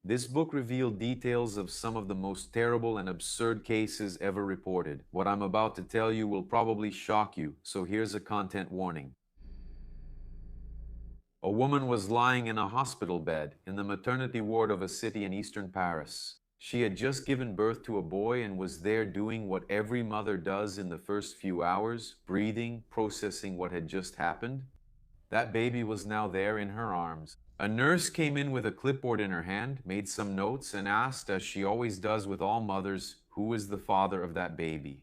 This book revealed details of some of the most terrible and absurd cases ever reported. What I'm about to tell you will probably shock you, so here's a content warning. A woman was lying in a hospital bed in the maternity ward of a city in eastern Paris. She had just given birth to a boy and was there doing what every mother does in the first few hours, breathing, processing what had just happened. That baby was now there in her arms. A nurse came in with a clipboard in her hand, made some notes, and asked, as she always does with all mothers, who is the father of that baby.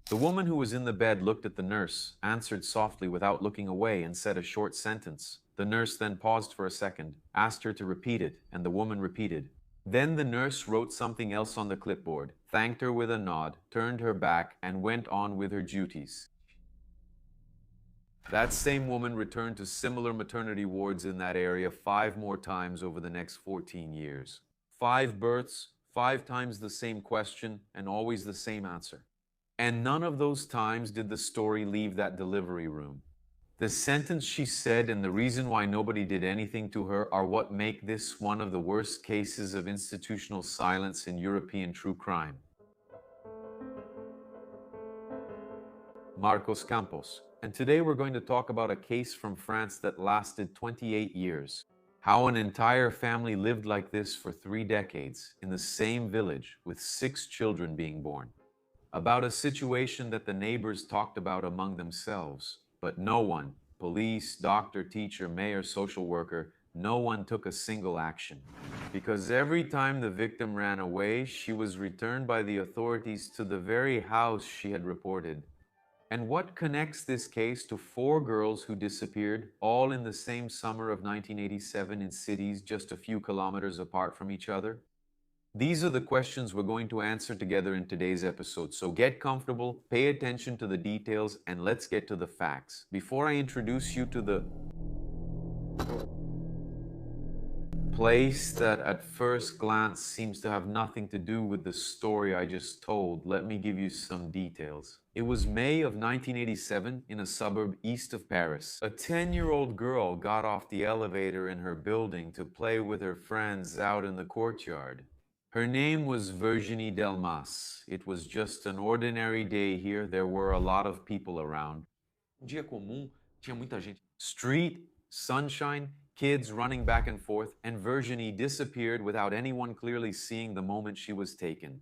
The woman who was in the bed looked at the nurse, answered softly without looking away, and said a short sentence. The nurse then paused for a second, asked her to repeat it, and the woman repeated. Then the nurse wrote something else on the clipboard, thanked her with a nod, turned her back, and went on with her duties. That same woman returned to similar maternity wards in that area 5 more times over the next 14 years. 5 births, 5 times the same question, and always the same answer. And none of those times did the story leave that delivery room. The sentence she said and the reason why nobody did anything to her are what make this one of the worst cases of institutional silence in European true crime. Marcos Campos. And today we're going to talk about a case from France that lasted 28 years. How an entire family lived like this for 3 decades in the same village with 6 children being born. About a situation that the neighbors talked about among themselves, but no one, police, doctor, teacher, mayor, social worker, no one took a single action. Because every time the victim ran away, she was returned by the authorities to the very house she had reported. And what connects this case to 4 girls who disappeared, all in the same summer of 1987 in cities just a few kilometers apart from each other? These are the questions we're going to answer together in today's episode, so get comfortable, pay attention to the details, and let's get to the facts. Before I introduce you to the place that at first glance seems to have nothing to do with the story I just told, let me give you some details. It was May of 1987 in a suburb east of Paris. A 10-year-old girl got off the elevator in her building to play with her friends out in the courtyard. Her name was Virginie Delmas. It was just an ordinary day here. There were a lot of people around. Dia comum, tinha muita gente. Street, sunshine, kids running back and forth, and Virginie disappeared without anyone clearly seeing the moment she was taken.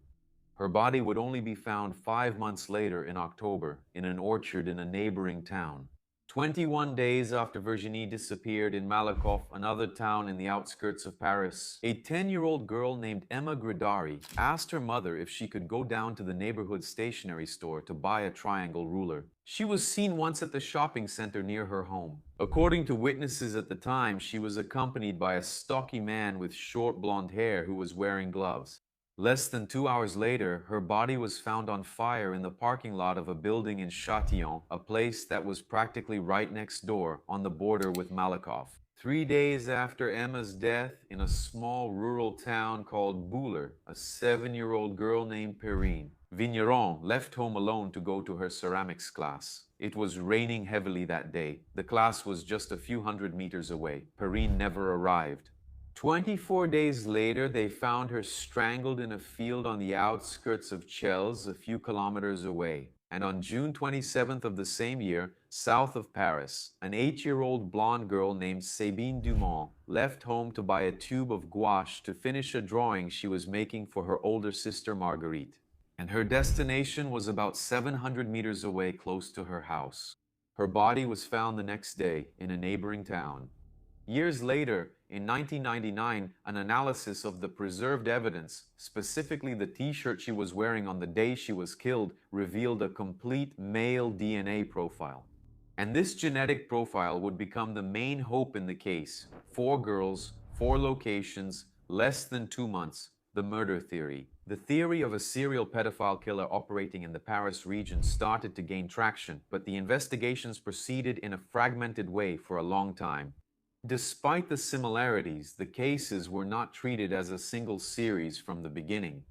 Her body would only be found 5 months later in October in an orchard in a neighboring town. 21 days after Virginie disappeared in Malakoff, another town in the outskirts of Paris, a 10-year-old girl named Emma Gridari asked her mother if she could go down to the neighborhood stationery store to buy a triangle ruler. She was seen once at the shopping center near her home. According to witnesses at the time, she was accompanied by a stocky man with short blonde hair who was wearing gloves. Less than 2 hours later, her body was found on fire in the parking lot of a building in Châtillon, a place that was practically right next door on the border with Malakoff. 3 days after Emma's death, in a small rural town called Bouler, a 7-year-old girl named Perrine Vigneron left home alone to go to her ceramics class. It was raining heavily that day. The class was just a few hundred meters away. Perrine never arrived. 24 days later, they found her strangled in a field on the outskirts of Chelles, a few kilometers away. And on June 27th of the same year, south of Paris, an 8-year-old blonde girl named Sabine Dumont left home to buy a tube of gouache to finish a drawing she was making for her older sister Marguerite. And her destination was about 700 meters away, close to her house. Her body was found the next day in a neighboring town. Years later, in 1999, an analysis of the preserved evidence, specifically the t-shirt she was wearing on the day she was killed, revealed a complete male DNA profile. And this genetic profile would become the main hope in the case. 4 girls, 4 locations, less than 2 months. The murder theory. The theory of a serial pedophile killer operating in the Paris region started to gain traction, but the investigations proceeded in a fragmented way for a long time. Despite the similarities, the cases were not treated as a single series from the beginning.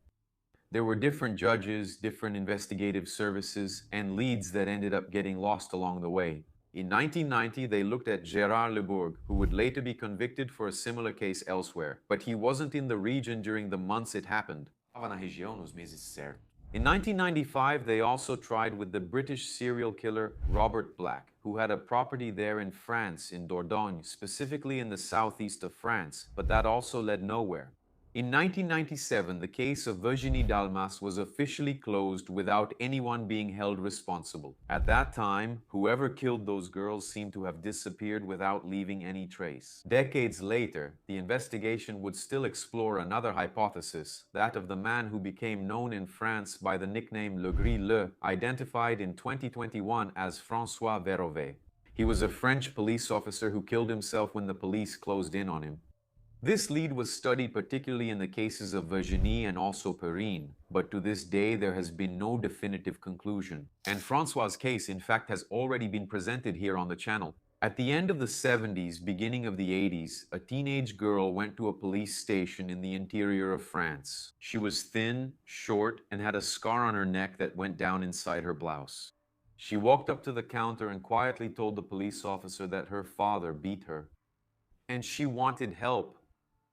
There were different judges, different investigative services, and leads that ended up getting lost along the way. In 1990, they looked at Gérard Lebourg, who would later be convicted for a similar case elsewhere, but he wasn't in the region during the months it happened. Estava na região nos meses certos. In 1995, they also tried with the British serial killer Robert Black, who had a property there in France, in Dordogne, specifically in the southeast of France, but that also led nowhere. In 1997, the case of Virginie Dalmas was officially closed without anyone being held responsible. At that time, whoever killed those girls seemed to have disappeared without leaving any trace. Decades later, the investigation would still explore another hypothesis, that of the man who became known in France by the nickname Le Gris, identified in 2021 as François Verové. He was a French police officer who killed himself when the police closed in on him. This lead was studied particularly in the cases of Virginie and also Perrine, but to this day there has been no definitive conclusion. And Francois' case, in fact, has already been presented here on the channel. At the end of the 70s, beginning of the 80s, a teenage girl went to a police station in the interior of France. She was thin, short, and had a scar on her neck that went down inside her blouse. She walked up to the counter and quietly told the police officer that her father beat her. And she wanted help.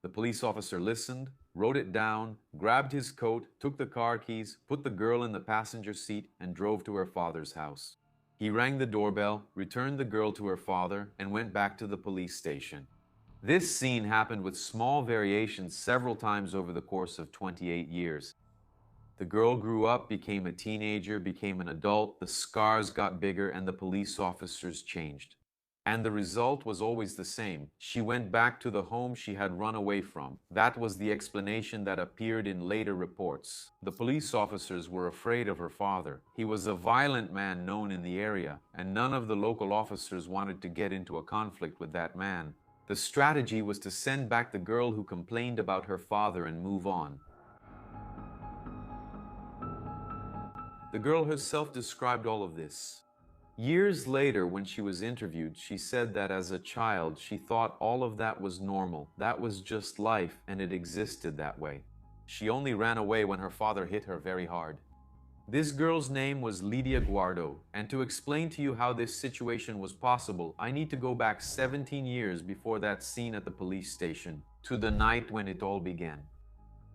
The police officer listened, wrote it down, grabbed his coat, took the car keys, put the girl in the passenger seat, and drove to her father's house. He rang the doorbell, returned the girl to her father, and went back to the police station. This scene happened with small variations several times over the course of 28 years. The girl grew up, became a teenager, became an adult, the scars got bigger, and the police officers changed. And the result was always the same. She went back to the home she had run away from. That was the explanation that appeared in later reports. The police officers were afraid of her father. He was a violent man known in the area, and none of the local officers wanted to get into a conflict with that man. The strategy was to send back the girl who complained about her father and move on. The girl herself described all of this. Years later, when she was interviewed, she said that as a child, she thought all of that was normal. That was just life, and it existed that way. She only ran away when her father hit her very hard. This girl's name was Lydia Gouardo, and to explain to you how this situation was possible, I need to go back 17 years before that scene at the police station, to the night when it all began.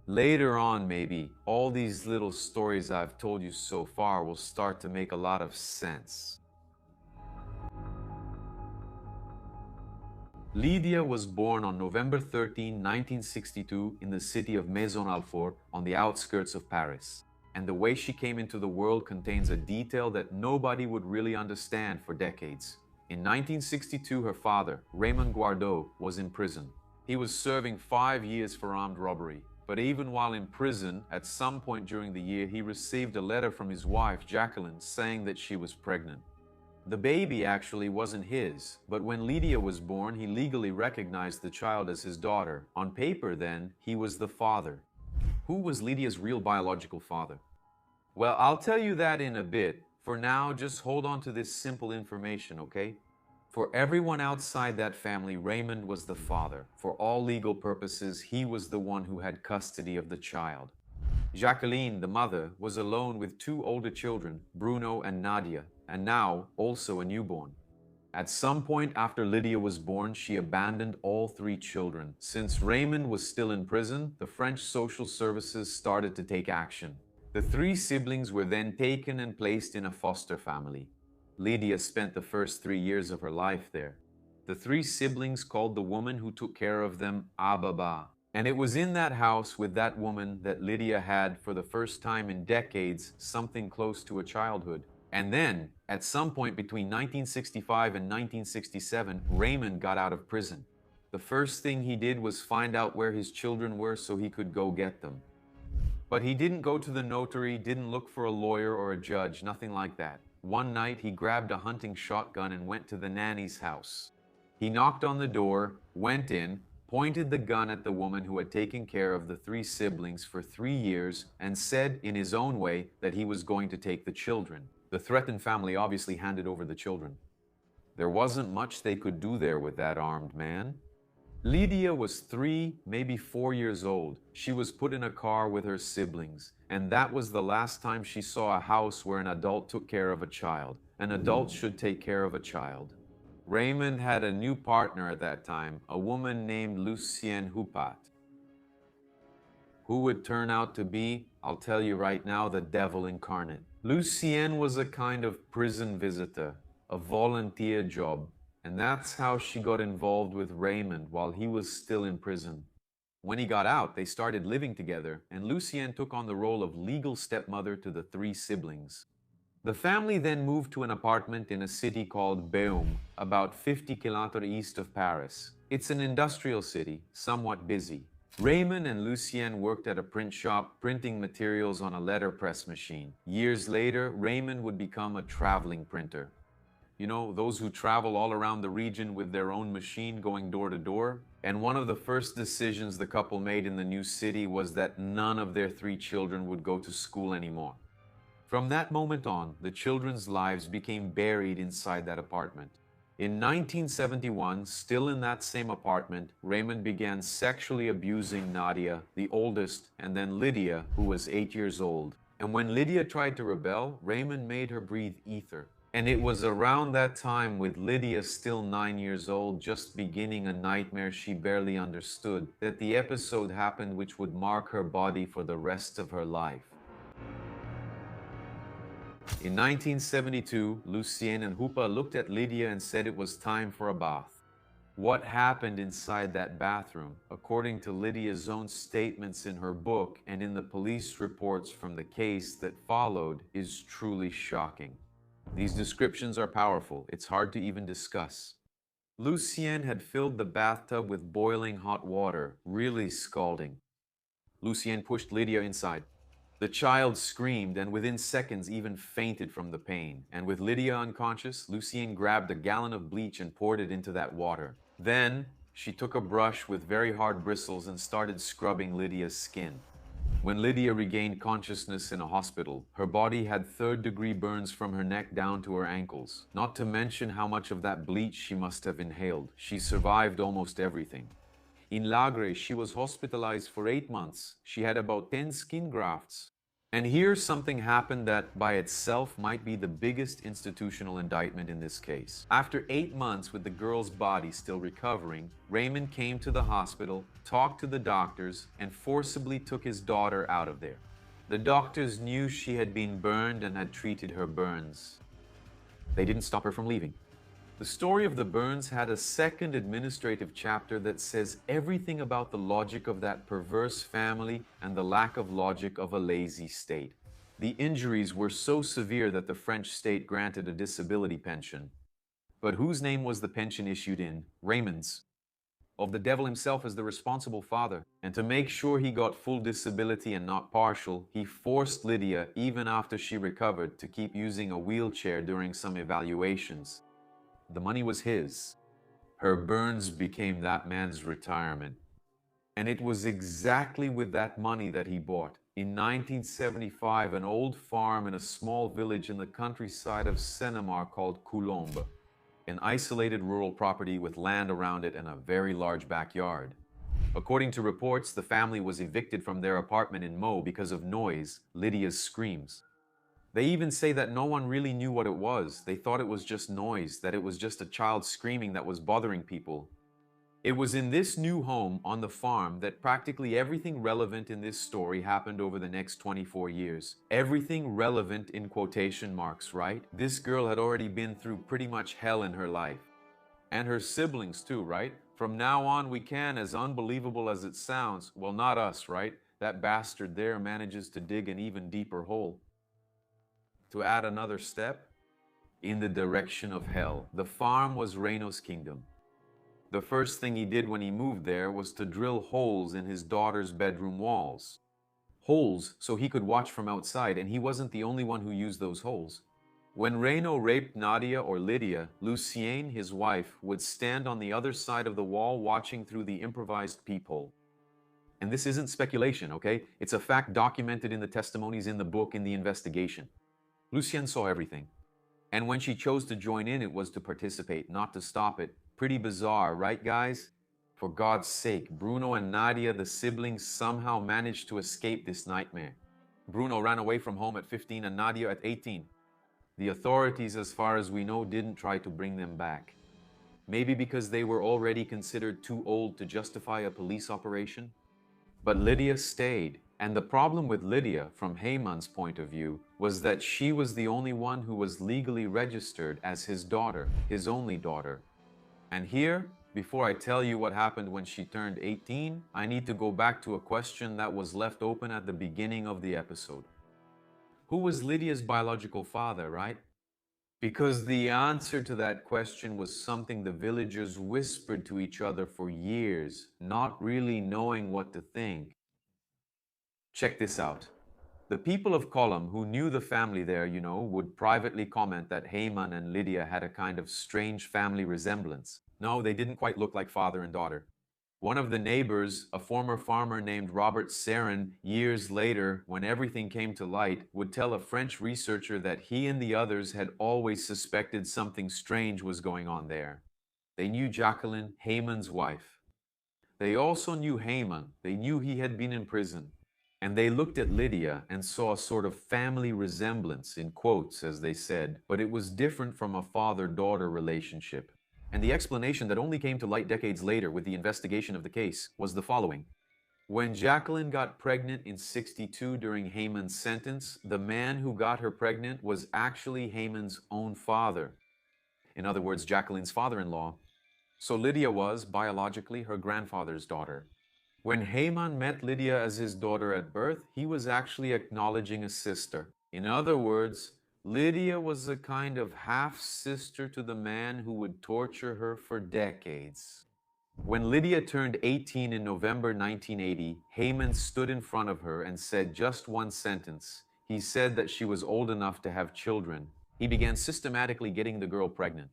Later on, maybe, all these little stories I've told you so far will start to make a lot of sense. Lydia was born on November 13, 1962 in the city of Maisons-Alfort on the outskirts of Paris. And the way she came into the world contains a detail that nobody would really understand for decades. In 1962, her father, Raymond Gouardo, was in prison. He was serving 5 years for armed robbery. But even while in prison, at some point during the year, he received a letter from his wife, Jacqueline, saying that she was pregnant. The baby actually wasn't his, but when Lydia was born, he legally recognized the child as his daughter. On paper, then, he was the father. Who was Lydia's real biological father? Well, I'll tell you that in a bit. For now, just hold on to this simple information, okay? For everyone outside that family, Raymond was the father. For all legal purposes, he was the one who had custody of the child. Jacqueline, the mother, was alone with 2 older children, Bruno and Nadia, and now also a newborn. At some point after Lydia was born, she abandoned all 3 children. Since Raymond was still in prison, the French social services started to take action. The 3 siblings were then taken and placed in a foster family. Lydia spent the first 3 years of her life there. The 3 siblings called the woman who took care of them Ababa. And it was in that house with that woman that Lydia had, for the first time in decades, something close to a childhood. And then, at some point between 1965 and 1967, Raymond got out of prison. The first thing he did was find out where his children were so he could go get them. But he didn't go to the notary, didn't look for a lawyer or a judge, nothing like that. One night, he grabbed a hunting shotgun and went to the nanny's house. He knocked on the door, went in, pointed the gun at the woman who had taken care of the 3 siblings for 3 years, and said in his own way that he was going to take the children. The threatened family obviously handed over the children. There wasn't much they could do there with that armed man. Lydia was 3, maybe 4 years old. She was put in a car with her siblings, and that was the last time she saw a house where an adult took care of a child. An adult should take care of a child. Raymond had a new partner at that time, a woman named Lucienne Hupat. Who would turn out to be, I'll tell you right now, the devil incarnate. Lucienne was a kind of prison visitor, a volunteer job, and that's how she got involved with Raymond while he was still in prison. When he got out, they started living together, and Lucienne took on the role of legal stepmother to the 3 siblings. The family then moved to an apartment in a city called Beaume, about 50 kilometers east of Paris. It's an industrial city, somewhat busy. Raymond and Lucienne worked at a print shop, printing materials on a letterpress machine. Years later, Raymond would become a traveling printer. You know, those who travel all around the region with their own machine going door to door. And one of the first decisions the couple made in the new city was that none of their 3 children would go to school anymore. From that moment on, the children's lives became buried inside that apartment. In 1971, still in that same apartment, Raymond began sexually abusing Nadia, the oldest, and then Lydia, who was 8 years old. And when Lydia tried to rebel, Raymond made her breathe ether. And it was around that time, with Lydia still 9 years old, just beginning a nightmare she barely understood, that the episode happened which would mark her body for the rest of her life. In 1972, Lucienne and Hupa looked at Lydia and said it was time for a bath. What happened inside that bathroom, according to Lydia's own statements in her book and in the police reports from the case that followed, is truly shocking. These descriptions are powerful. It's hard to even discuss. Lucienne had filled the bathtub with boiling hot water, really scalding. Lucienne pushed Lydia inside. The child screamed and within seconds even fainted from the pain. And with Lydia unconscious, Lucienne grabbed a gallon of bleach and poured it into that water. Then, she took a brush with very hard bristles and started scrubbing Lydia's skin. When Lydia regained consciousness in a hospital, her body had third-degree burns from her neck down to her ankles. Not to mention how much of that bleach she must have inhaled. She survived almost everything. In Lagre, she was hospitalized for 8 months. She had about 10 skin grafts. And here something happened that by itself might be the biggest institutional indictment in this case. After 8 months with the girl's body still recovering, Raymond came to the hospital, talked to the doctors, and forcibly took his daughter out of there. The doctors knew she had been burned and had treated her burns. They didn't stop her from leaving. The story of the burns had a second administrative chapter that says everything about the logic of that perverse family and the lack of logic of a lazy state. The injuries were so severe that the French state granted a disability pension. But whose name was the pension issued in? Raymond's. Of the devil himself as the responsible father. And to make sure he got full disability and not partial, he forced Lydia, even after she recovered, to keep using a wheelchair during some evaluations. The money was his. Her burns became that man's retirement. And it was exactly with that money that he bought, in 1975, an old farm in a small village in the countryside of Seine-et-Marne called Coulombe, an isolated rural property with land around it and a very large backyard. According to reports, the family was evicted from their apartment in Meaux because of noise, Lydia's screams. They even say that no one really knew what it was. They thought it was just noise, that it was just a child screaming that was bothering people. It was in this new home on the farm that practically everything relevant in this story happened over the next 24 years. Everything relevant in quotation marks, right? This girl had already been through pretty much hell in her life. And her siblings too, right? From now on we can, as unbelievable as it sounds, well, not us, right? That bastard there manages to dig an even deeper hole. To add another step in the direction of hell. The farm was Reynaud's kingdom. The first thing he did when he moved there was to drill holes in his daughter's bedroom walls. Holes so he could watch from outside, and he wasn't the only one who used those holes. When Reynaud raped Nadia or Lydia, Lucienne, his wife, would stand on the other side of the wall watching through the improvised peephole. And this isn't speculation, okay? It's a fact documented in the testimonies in the book in the investigation. Lucienne saw everything. And when she chose to join in, it was to participate, not to stop it. Pretty bizarre, right, guys? For God's sake, Bruno and Nadia, the siblings, somehow managed to escape this nightmare. Bruno ran away from home at 15 and Nadia at 18. The authorities, as far as we know, didn't try to bring them back. Maybe because they were already considered too old to justify a police operation? But Lydia stayed, and the problem with Lydia, from Heyman's point of view, was that she was the only one who was legally registered as his daughter, his only daughter. And here, before I tell you what happened when she turned 18, I need to go back to a question that was left open at the beginning of the episode. Who was Lydia's biological father, right? Because the answer to that question was something the villagers whispered to each other for years, not really knowing what to think. Check this out. The people of Colum who knew the family there, would privately comment that Heyman and Lydia had a kind of strange family resemblance. No, they didn't quite look like father and daughter. One of the neighbors, a former farmer named Robert Sarin, years later, when everything came to light, would tell a French researcher that he and the others had always suspected something strange was going on there. They knew Jacqueline, Heyman's wife. They also knew Heyman. They knew he had been in prison. And they looked at Lydia and saw a sort of family resemblance, in quotes, as they said, but it was different from a father-daughter relationship. And the explanation that only came to light decades later with the investigation of the case was the following. When Jacqueline got pregnant in '62 during Heyman's sentence, the man who got her pregnant was actually Heyman's own father. In other words, Jacqueline's father-in-law. So Lydia was, biologically, her grandfather's daughter. When Heyman met Lydia as his daughter at birth, he was actually acknowledging a sister. In other words, Lydia was a kind of half-sister to the man who would torture her for decades. When Lydia turned 18 in November 1980, Heyman stood in front of her and said just one sentence. He said that she was old enough to have children. He began systematically getting the girl pregnant.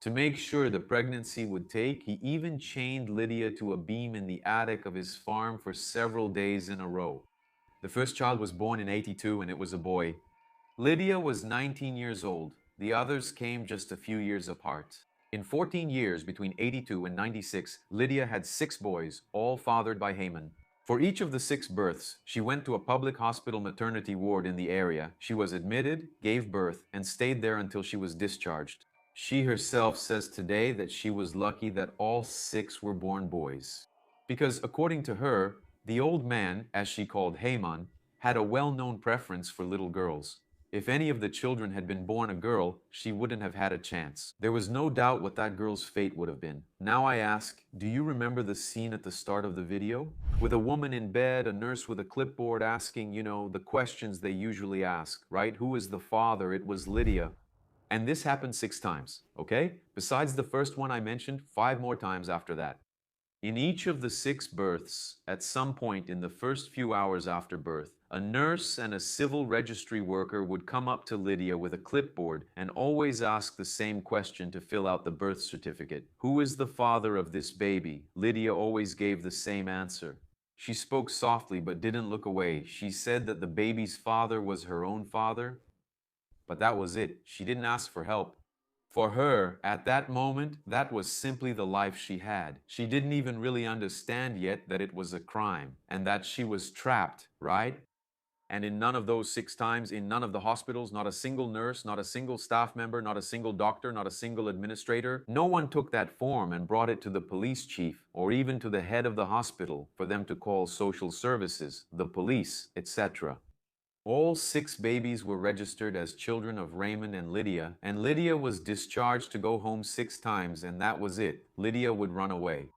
To make sure the pregnancy would take, he even chained Lydia to a beam in the attic of his farm for several days in a row. The first child was born in '82 and it was a boy. Lydia was 19 years old. The others came just a few years apart. In 14 years, between '82 and '96, Lydia had 6 boys, all fathered by Heyman. For each of the 6 births, she went to a public hospital maternity ward in the area. She was admitted, gave birth, and stayed there until she was discharged. She herself says today that she was lucky that all 6 were born boys. Because according to her, the old man, as she called Heyman, had a well-known preference for little girls. If any of the children had been born a girl, she wouldn't have had a chance. There was no doubt what that girl's fate would have been. Now I ask, do you remember the scene at the start of the video? With a woman in bed, a nurse with a clipboard asking, the questions they usually ask, right? Who is the father? It was Lydia. And this happened 6 times, okay? Besides the first one I mentioned, 5 more times after that. In each of the 6 births, at some point in the first few hours after birth, a nurse and a civil registry worker would come up to Lydia with a clipboard and always ask the same question to fill out the birth certificate. Who is the father of this baby? Lydia always gave the same answer. She spoke softly but didn't look away. She said that the baby's father was her own father. But that was it. She didn't ask for help. For her, at that moment, that was simply the life she had. She didn't even really understand yet that it was a crime and that she was trapped, right? And in none of those 6 times, in none of the hospitals, not a single nurse, not a single staff member, not a single doctor, not a single administrator, no one took that form and brought it to the police chief or even to the head of the hospital for them to call social services, the police, etc. All 6 babies were registered as children of Raymond and Lydia was discharged to go home 6 times, and that was it. Lydia would run away.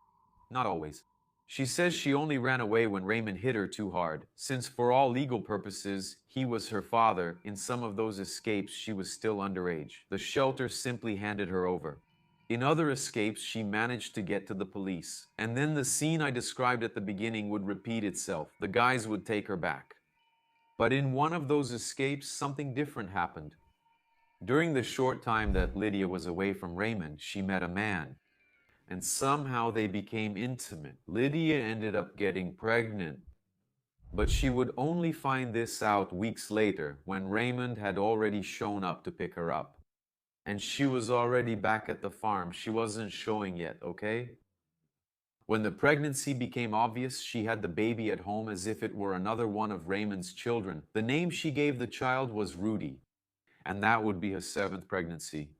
Not always. She says she only ran away when Raymond hit her too hard, since for all legal purposes, he was her father. In some of those escapes, she was still underage. The shelter simply handed her over. In other escapes, she managed to get to the police. And then the scene I described at the beginning would repeat itself. The guys would take her back. But in one of those escapes, something different happened. During the short time that Lydia was away from Raymond, she met a man. And somehow they became intimate. Lydia ended up getting pregnant. But she would only find this out weeks later, when Raymond had already shown up to pick her up. And she was already back at the farm. She wasn't showing yet, okay? When the pregnancy became obvious, she had the baby at home as if it were another one of Raymond's children. The name she gave the child was Rudy, and that would be her seventh pregnancy.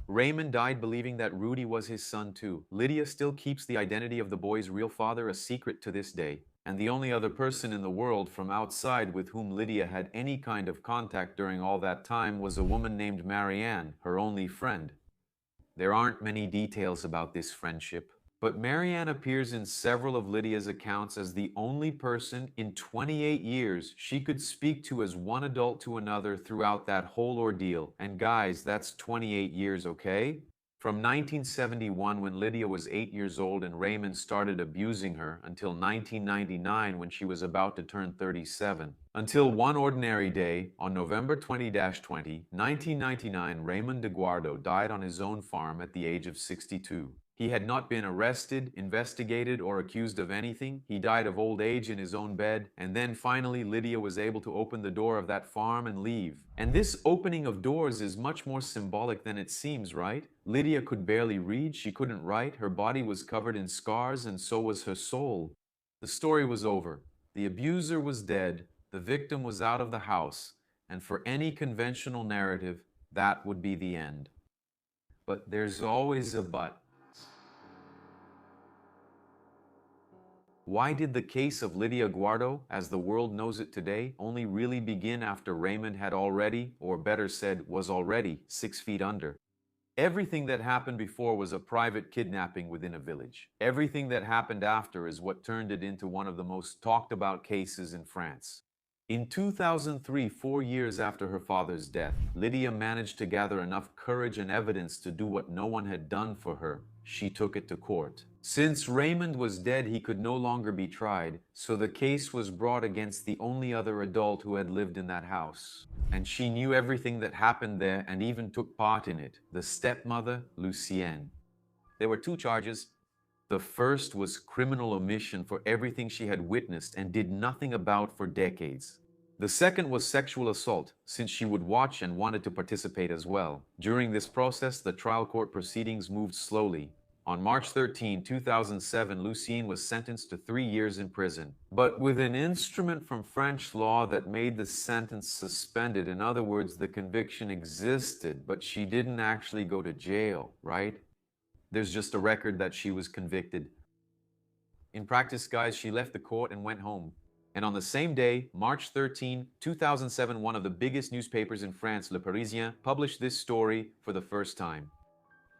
Raymond died believing that Rudy was his son too. Lydia still keeps the identity of the boy's real father a secret to this day, and the only other person in the world from outside with whom Lydia had any kind of contact during all that time was a woman named Marianne, her only friend. There aren't many details about this friendship, but Marianne appears in several of Lydia's accounts as the only person in 28 years she could speak to as one adult to another throughout that whole ordeal. And guys, that's 28 years, okay? From 1971, when Lydia was 8 years old and Raymond started abusing her, until 1999, when she was about to turn 37. Until one ordinary day, on November 20-20, 1999, Raymond de Gouardo died on his own farm at the age of 62. He had not been arrested, investigated, or accused of anything. He died of old age in his own bed, and then finally Lydia was able to open the door of that farm and leave. And this opening of doors is much more symbolic than it seems, right? Lydia could barely read, she couldn't write, her body was covered in scars, and so was her soul. The story was over. The abuser was dead, the victim was out of the house, and for any conventional narrative, that would be the end. But there's always a but. Why did the case of Lydia Gouardo, as the world knows it today, only really begin after Raymond had already, or better said, was already 6 feet under? Everything that happened before was a private kidnapping within a village. Everything that happened after is what turned it into one of the most talked about cases in France. In 2003, 4 years after her father's death, Lydia managed to gather enough courage and evidence to do what no one had done for her. She took it to court. Since Raymond was dead, he could no longer be tried, so the case was brought against the only other adult who had lived in that house. And she knew everything that happened there and even took part in it, the stepmother, Lucienne. There were 2 charges. The first was criminal omission for everything she had witnessed and did nothing about for decades. The second was sexual assault, since she would watch and wanted to participate as well. During this process, the trial court proceedings moved slowly. On March 13, 2007, Lucienne was sentenced to 3 years in prison, but with an instrument from French law that made the sentence suspended. In other words, the conviction existed, but she didn't actually go to jail, right? There's just a record that she was convicted. In practice, guys, she left the court and went home. And on the same day, March 13, 2007, one of the biggest newspapers in France, Le Parisien, published this story for the first time.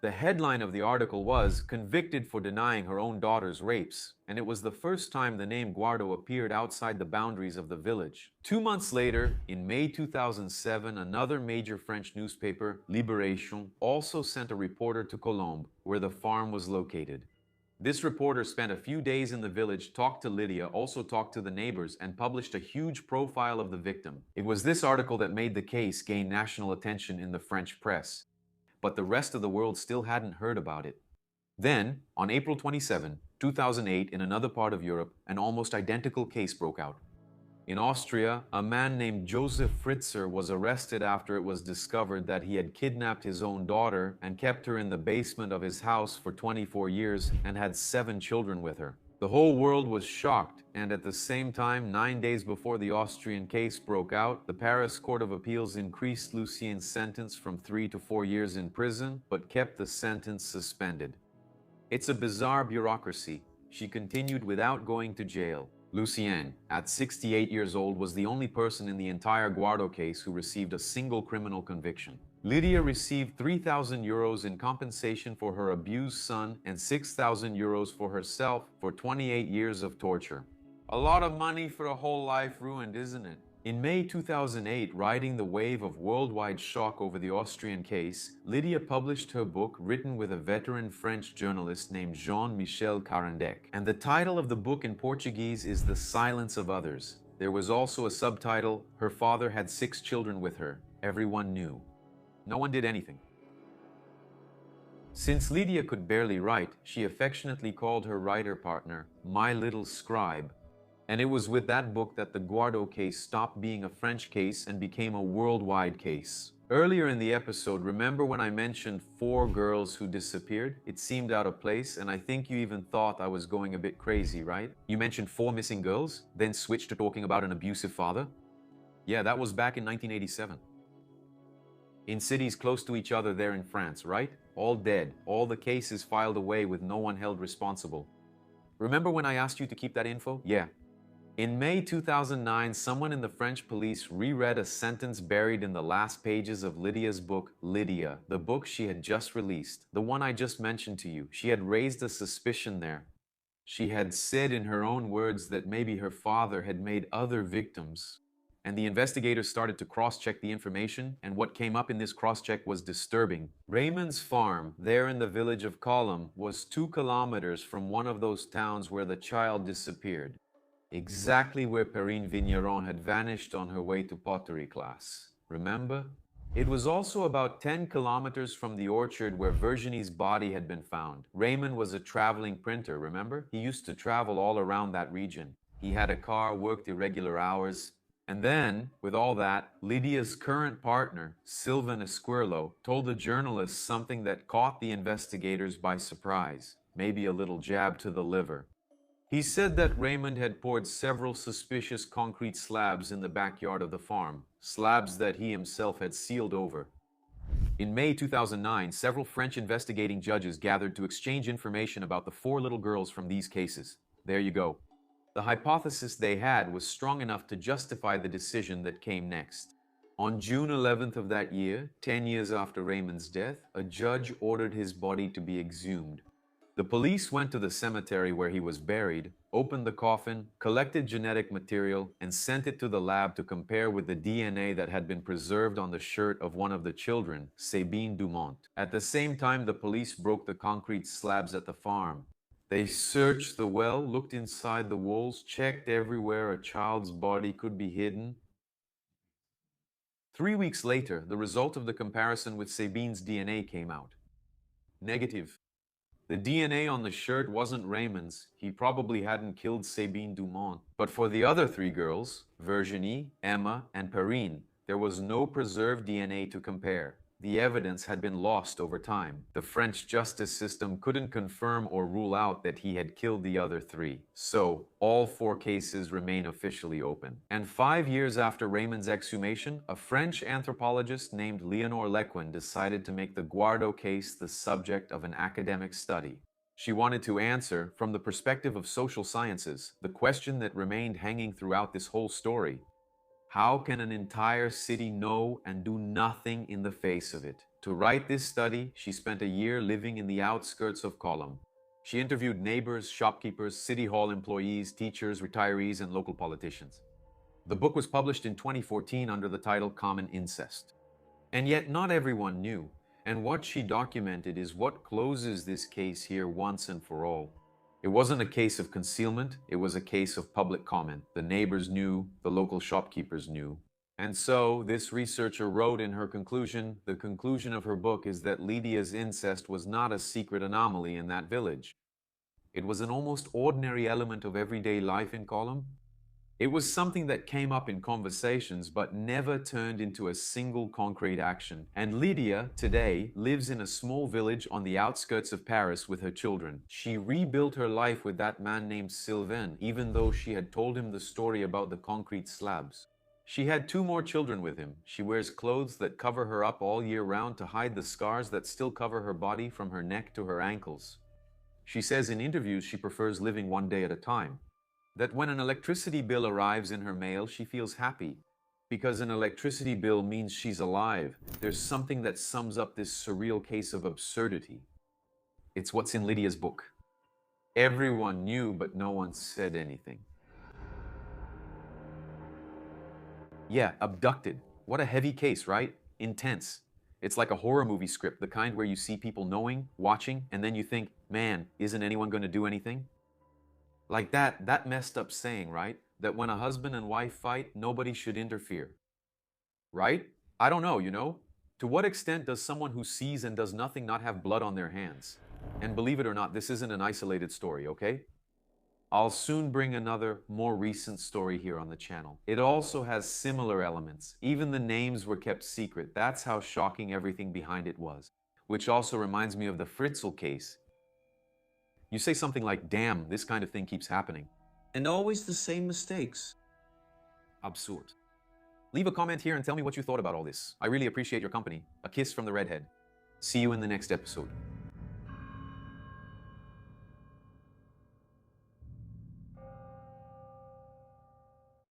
The headline of the article was, "Convicted for denying her own daughter's rapes," and it was the first time the name Gouardo appeared outside the boundaries of the village. 2 months later, in May 2007, another major French newspaper, Libération, also sent a reporter to Colombes, where the farm was located. This reporter spent a few days in the village, talked to Lydia, also talked to the neighbors, and published a huge profile of the victim. It was this article that made the case gain national attention in the French press. But the rest of the world still hadn't heard about it. Then, on April 27, 2008, in another part of Europe, an almost identical case broke out. In Austria, a man named Joseph Fritzl was arrested after it was discovered that he had kidnapped his own daughter and kept her in the basement of his house for 24 years and had 7 children with her. The whole world was shocked, and at the same time, 9 days before the Austrian case broke out, the Paris Court of Appeals increased Lucienne's sentence from 3 to 4 years in prison, but kept the sentence suspended. It's a bizarre bureaucracy. She continued without going to jail. Lucienne, at 68 years old, was the only person in the entire Gouardo case who received a single criminal conviction. Lydia received 3,000 euros in compensation for her abused son and 6,000 euros for herself for 28 years of torture. A lot of money for a whole life ruined, isn't it? In May 2008, riding the wave of worldwide shock over the Austrian case, Lydia published her book written with a veteran French journalist named Jean-Michel Carandec. And the title of the book in Portuguese is The Silence of Others. There was also a subtitle, Her Father Had 6 Children with Her. Everyone knew. No one did anything. Since Lydia could barely write, she affectionately called her writer partner, "My Little Scribe." And it was with that book that the Gouardo case stopped being a French case and became a worldwide case. Earlier in the episode, remember when I mentioned 4 girls who disappeared? It seemed out of place, and I think you even thought I was going a bit crazy, right? You mentioned 4 missing girls, then switched to talking about an abusive father? Yeah, that was back in 1987. In cities close to each other there in France, right? All dead, all the cases filed away with no one held responsible. Remember when I asked you to keep that info? Yeah. In May 2009, someone in the French police reread a sentence buried in the last pages of Lydia's book, Lydia, the book she had just released, the one I just mentioned to you. She had raised a suspicion there. She had said in her own words that maybe her father had made other victims. And the investigators started to cross-check the information, and what came up in this cross-check was disturbing. Raymond's farm, there in the village of Colombe, was 2 kilometers from one of those towns where the child disappeared. Exactly where Perrine Vigneron had vanished on her way to pottery class. Remember? It was also about 10 kilometers from the orchard where Virginie's body had been found. Raymond was a traveling printer, remember? He used to travel all around that region. He had a car, worked irregular hours. And then, with all that, Lydia's current partner, Sylvain Esquerlo, told the journalists something that caught the investigators by surprise. Maybe a little jab to the liver. He said that Raymond had poured several suspicious concrete slabs in the backyard of the farm, slabs that he himself had sealed over. In May 2009, several French investigating judges gathered to exchange information about the 4 little girls from these cases. There you go. The hypothesis they had was strong enough to justify the decision that came next. On June 11th of that year, 10 years after Raymond's death, a judge ordered his body to be exhumed. The police went to the cemetery where he was buried, opened the coffin, collected genetic material, and sent it to the lab to compare with the DNA that had been preserved on the shirt of one of the children, Sabine Dumont. At the same time, the police broke the concrete slabs at the farm. They searched the well, looked inside the walls, checked everywhere a child's body could be hidden. 3 weeks later, the result of the comparison with Sabine's DNA came out. Negative. The DNA on the shirt wasn't Raymond's. He probably hadn't killed Sabine Dumont. But for the other 3 girls, Virginie, Emma, and Perrine, there was no preserved DNA to compare. The evidence had been lost over time. The French justice system couldn't confirm or rule out that he had killed the other 3. So, all 4 cases remain officially open. And 5 years after Raymond's exhumation, a French anthropologist named Léonore Lequin decided to make the Gouardo case the subject of an academic study. She wanted to answer, from the perspective of social sciences, the question that remained hanging throughout this whole story. How can an entire city know and do nothing in the face of it? To write this study, she spent a year living in the outskirts of Colombe. She interviewed neighbors, shopkeepers, city hall employees, teachers, retirees, and local politicians. The book was published in 2014 under the title Common Incest. And yet not everyone knew, and what she documented is what closes this case here once and for all. It wasn't a case of concealment, it was a case of public comment. The neighbors knew, the local shopkeepers knew. And so, this researcher wrote in her conclusion, the conclusion of her book is that Lydia's incest was not a secret anomaly in that village. It was an almost ordinary element of everyday life in Colombe. It was something that came up in conversations but never turned into a single concrete action. And Lydia, today, lives in a small village on the outskirts of Paris with her children. She rebuilt her life with that man named Sylvain, even though she had told him the story about the concrete slabs. She had 2 more children with him. She wears clothes that cover her up all year round to hide the scars that still cover her body from her neck to her ankles. She says in interviews she prefers living one day at a time. That when an electricity bill arrives in her mail, she feels happy. Because an electricity bill means she's alive. There's something that sums up this surreal case of absurdity. It's what's in Lydia's book. Everyone knew, but no one said anything. Yeah, abducted. What a heavy case, right? Intense. It's like a horror movie script, the kind where you see people knowing, watching, and then you think, man, isn't anyone going to do anything? Like that messed up saying, right? That when a husband and wife fight, nobody should interfere. Right? I don't know, To what extent does someone who sees and does nothing not have blood on their hands? And believe it or not, this isn't an isolated story, okay? I'll soon bring another, more recent story here on the channel. It also has similar elements. Even the names were kept secret. That's how shocking everything behind it was. Which also reminds me of the Fritzl case. You say something like, damn, this kind of thing keeps happening. And always the same mistakes. Absurd. Leave a comment here and tell me what you thought about all this. I really appreciate your company. A kiss from the redhead. See you in the next episode.